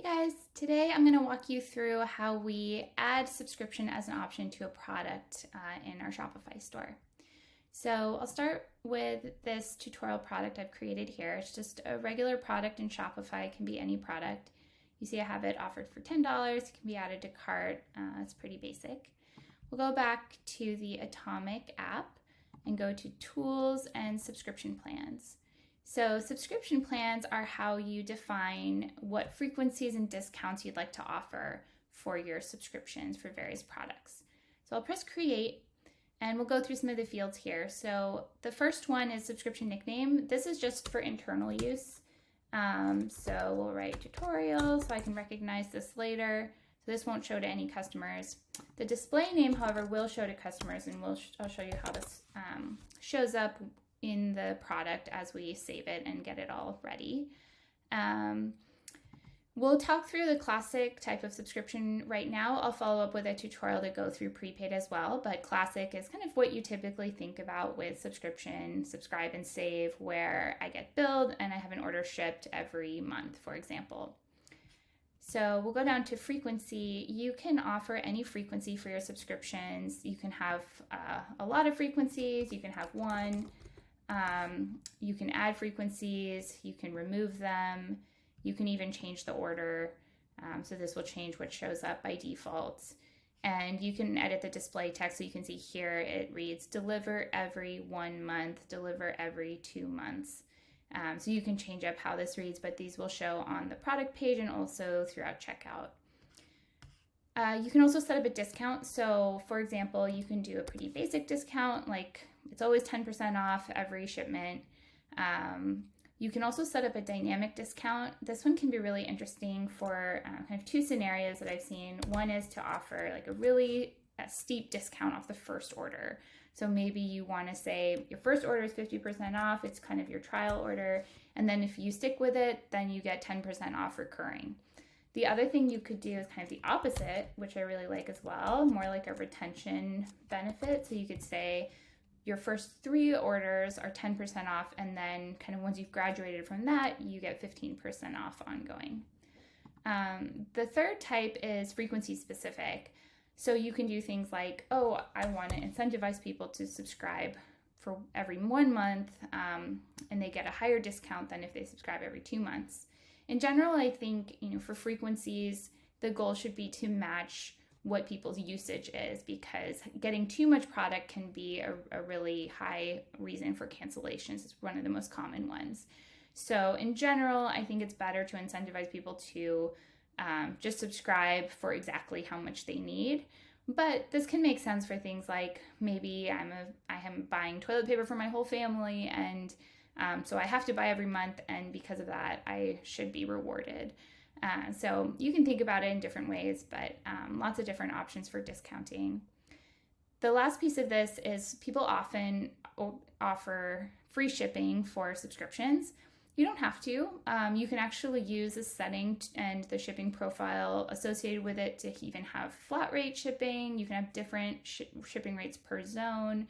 Guys, today I'm going to walk you through how we add subscription as an option to a product in our Shopify store. So I'll start with this tutorial product I've created here. It's just a regular product in Shopify. It can be any product. You see I have it offered for $10. It can be added to cart. It's pretty basic. We'll go back to the Atomic app and go to Tools and Subscription Plans. So subscription plans are how you define what frequencies and discounts you'd like to offer for your subscriptions for various products. So I'll press create and we'll go through some of the fields here. So the first one is subscription nickname. This is just for internal use. So we'll write tutorial so I can recognize this later. So this won't show to any customers. The display name, however, will show to customers, and I'll show you how this shows up in the product as we save it and get it all ready. We'll talk through the classic type of subscription right now. I'll follow up with a tutorial to go through prepaid as well, but classic is kind of what you typically think about with subscription, subscribe and save, where I get billed and I have an order shipped every month, for example. So we'll go down to frequency. You can offer any frequency for your subscriptions. You can have a lot of frequencies, you can have one. You can add frequencies, you can remove them, you can even change the order. So this will change what shows up by default. And you can edit the display text. So you can see here it reads deliver every 1 month, deliver every 2 months. So you can change up how this reads, but these will show on the product page and also throughout checkout. You can also set up a discount. So for example, you can do a pretty basic discount, like it's always 10% off every shipment. You can also set up a dynamic discount. This one can be really interesting for kind of two scenarios that I've seen. One is to offer like a really steep discount off the first order. So maybe you want to say your first order is 50% off. It's kind of your trial order. And then if you stick with it, then you get 10% off recurring. The other thing you could do is kind of the opposite, which I really like as well, more like a retention benefit. So you could say your first 3 orders are 10% off, and then kind of once you've graduated from that, you get 15% off ongoing. The third type is frequency specific. So you can do things like, oh, I want to incentivize people to subscribe for every 1 month, and they get a higher discount than if they subscribe every 2 months. In general, I think, for frequencies, the goal should be to match what people's usage is, because getting too much product can be a really high reason for cancellations. It's one of the most common ones. So in general, I think it's better to incentivize people to just subscribe for exactly how much they need. But this can make sense for things like maybe I am buying toilet paper for my whole family, and so I have to buy every month, and because of that, I should be rewarded. So you can think about it in different ways, but lots of different options for discounting. The last piece of this is people often offer free shipping for subscriptions. You don't have to. You can actually use this setting and the shipping profile associated with it to even have flat rate shipping. You can have different shipping rates per zone.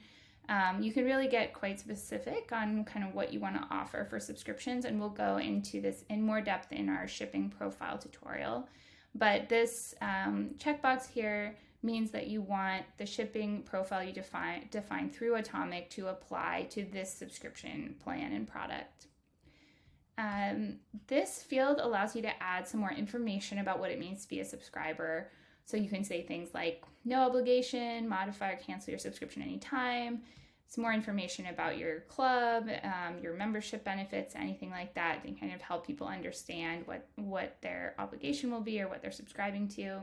You can really get quite specific on kind of what you want to offer for subscriptions, and we'll go into this in more depth in our shipping profile tutorial. But this checkbox here means that you want the shipping profile you define through Atomic to apply to this subscription plan and product. This field allows you to add some more information about what it means to be a subscriber. So you can say things like no obligation, modify or cancel your subscription anytime, some more information about your club, your membership benefits, anything like that, and kind of help people understand what their obligation will be or what they're subscribing to.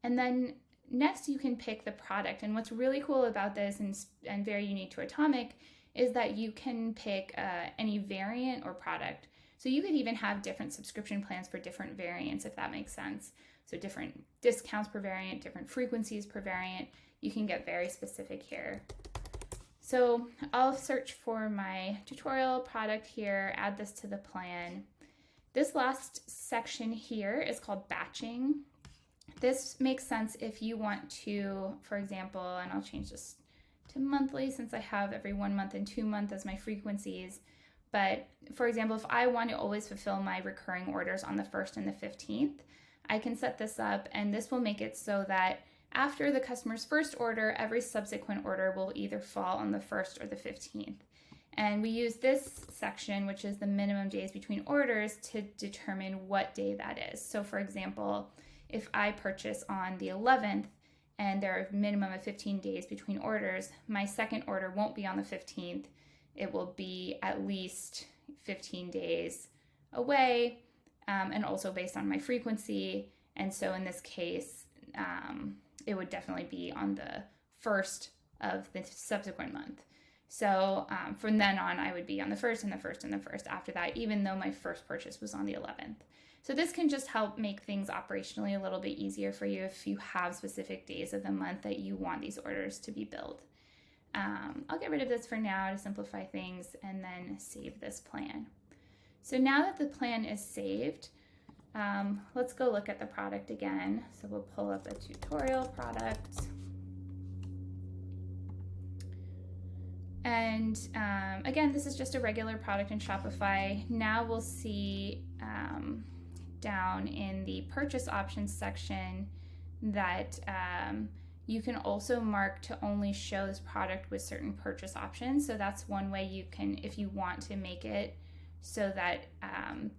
And then next you can pick the product. And what's really cool about this and very unique to Atomic is that you can pick any variant or product. So you could even have different subscription plans for different variants, if that makes sense. So different discounts per variant, different frequencies per variant. You can get very specific here. So I'll search for my tutorial product here, add this to the plan. This last section here is called batching. This makes sense if you want to, for example, and I'll change this to monthly since I have every 1 month and 2 month as my frequencies. But for example, if I want to always fulfill my recurring orders on the 1st and the 15th, I can set this up, and this will make it so that after the customer's first order, every subsequent order will either fall on the 1st or the 15th. And we use this section, which is the minimum days between orders, to determine what day that is. So for example, if I purchase on the 11th and there are a minimum of 15 days between orders, my second order won't be on the 15th. It will be at least 15 days away, and also based on my frequency. And so in this case, it would definitely be on the 1st of the subsequent month. So from then on, I would be on the 1st and the 1st and the 1st after that, even though my first purchase was on the 11th. So this can just help make things operationally a little bit easier for you if you have specific days of the month that you want these orders to be billed. I'll get rid of this for now to simplify things and then save this plan. So now that the plan is saved, let's go look at the product again. So we'll pull up a tutorial product. And again, this is just a regular product in Shopify. Now we'll see down in the purchase options section that you can also mark to only show this product with certain purchase options. So that's one way you can, if you want to make it so that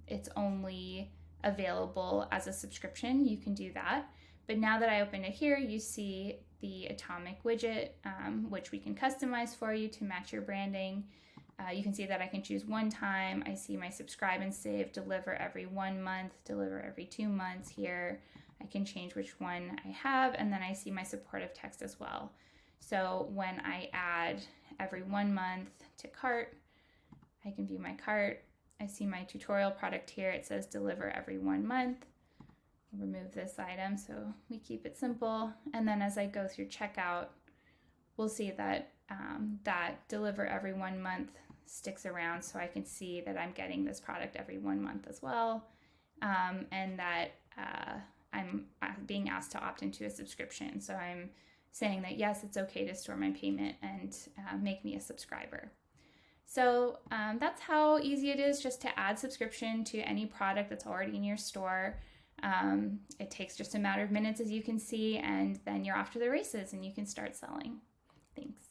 it's only available as a subscription, you can do that. But now that I open it here, you see the atomic widget, which we can customize for you to match your branding. You can see that I can choose one time. I see my subscribe and save, deliver every 1 month, deliver every 2 months here. I can change which one I have, and then I see my supportive text as well. So when I add every 1 month to cart, I can view my cart. I see my tutorial product here. It says deliver every 1 month. Remove this item so we keep it simple. And then as I go through checkout, we'll see that that deliver every 1 month sticks around, so I can see that I'm getting this product every 1 month as well, and that I'm being asked to opt into a subscription. So I'm saying that yes, it's okay to store my payment and make me a subscriber. So that's how easy it is just to add subscription to any product that's already in your store. It takes just a matter of minutes, as you can see, and then you're off to the races and you can start selling. Thanks.